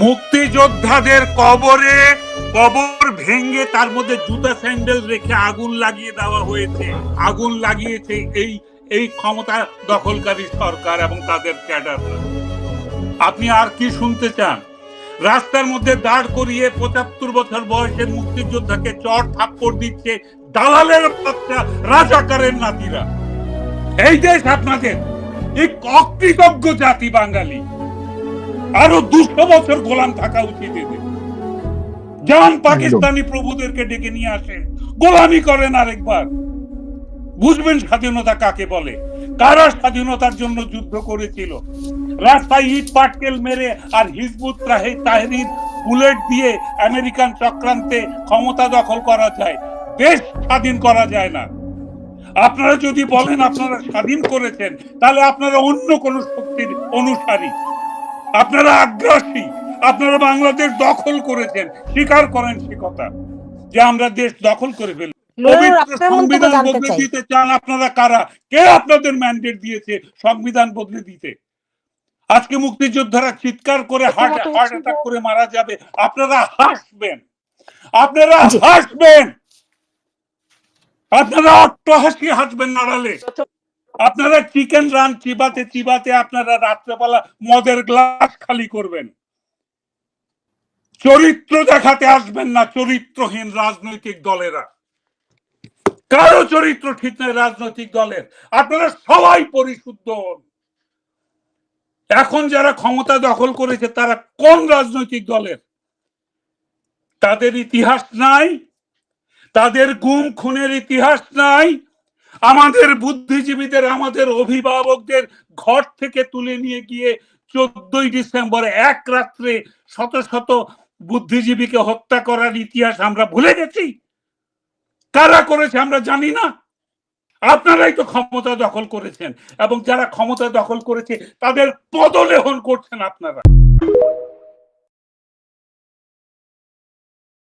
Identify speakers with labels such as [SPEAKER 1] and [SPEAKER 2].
[SPEAKER 1] মুক্তিযোদ্ধাদের কবরে কবর ভেঙে তার মধ্যে জুতা স্যান্ডেল রেখে আগুন লাগিয়ে দেওয়া হয়েছে। আগুন লাগিয়েছে এই এই ক্ষমতা দখলকারী সরকার এবং তাদের ক্যাডাররা। আপনি আর কি শুনতে চান? রাস্তার মধ্যে দাঁড় করিয়ে ৭৫ বছর বয়সের মুক্তিযোদ্ধাকে চড় থাপ্পড় দিচ্ছে দালালের বাচ্চা রাজাকারের নাতিরা। এই দেশ আপনাদের, এই অকৃতজ্ঞ জাতি বাঙালি। আরো ২০০ বছর গোলাম থাকা উচিত এদের। যান পাকিস্তানি প্রভুদেরকে ডেকে নিয়ে আসেন, গোলামি করেন আরেকবার, বুঝবেন স্বাধীনতা কাকে বলে, কারা স্বাধীনতার জন্য যুদ্ধ করেছিল। রাস্তায় ইট পাটকেল মেরে আর হিজবুত তাহরির বুলেট দিয়ে আমেরিকান চক্রান্তে ক্ষমতা দখল করা যায়, দেশ স্বাধীন করা যায় না। আপনারা যদি বলেন আপনারা স্বাধীন করেছেন, তাহলে আপনারা অন্য কোন শক্তির অনুসারী, আপনারা আগ্রাসী, আপনারা বাংলাদেশ দখল করেছেন, স্বীকার করেন সে কথা যে আমরা দেশ দখল করে ফেলি। পবিত্র সংবিধান বদলে দিতে চান আপনারা কারা? কে আপনাদের ম্যান্ডেট দিয়েছে সংবিধান বদলে দিতে? আজকে মুক্তিযোদ্ধারা চিৎকার করে হার্ট অ্যাটাক করে মারা যাবে, আপনারা হাসবেন, আপনারা হাসবেন, আপনারা অট্টহাসি হাসবেন নাড়ালে। আপনারা চিকেন রান চিবাতে চিবাতে আপনারা রাত্রেবেলা মদের গ্লাস খালি করবেন। চরিত্র দেখাতে আসবেন না চরিত্রহীন রাজনৈতিক দলেরা। কারো চরিত্র ঠিক নয় রাজনৈতিক দলের। আপনারা সবাই পরিশুদ্ধ হন। এখন যারা ক্ষমতা দখল করেছে তারা কোন রাজনৈতিক দলের? তাদের ইতিহাস নাই, তাদের গুম খুনের ইতিহাস নাই। আমাদের বুদ্ধিজীবীদের, আমাদের অভিভাবকদের ঘর থেকে তুলে নিয়ে গিয়ে 14ই ডিসেম্বর এক রাত্রে শত শত বুদ্ধিজীবীকে হত্যা করার ইতিহাস আমরা ভুলে গেছি। কারা করেছে আমরা জানি না। আপনারাই তো ক্ষমতা দখল করেছেন এবং যারা ক্ষমতা দখল করেছে তাদের পদলেহন করছেন আপনারা।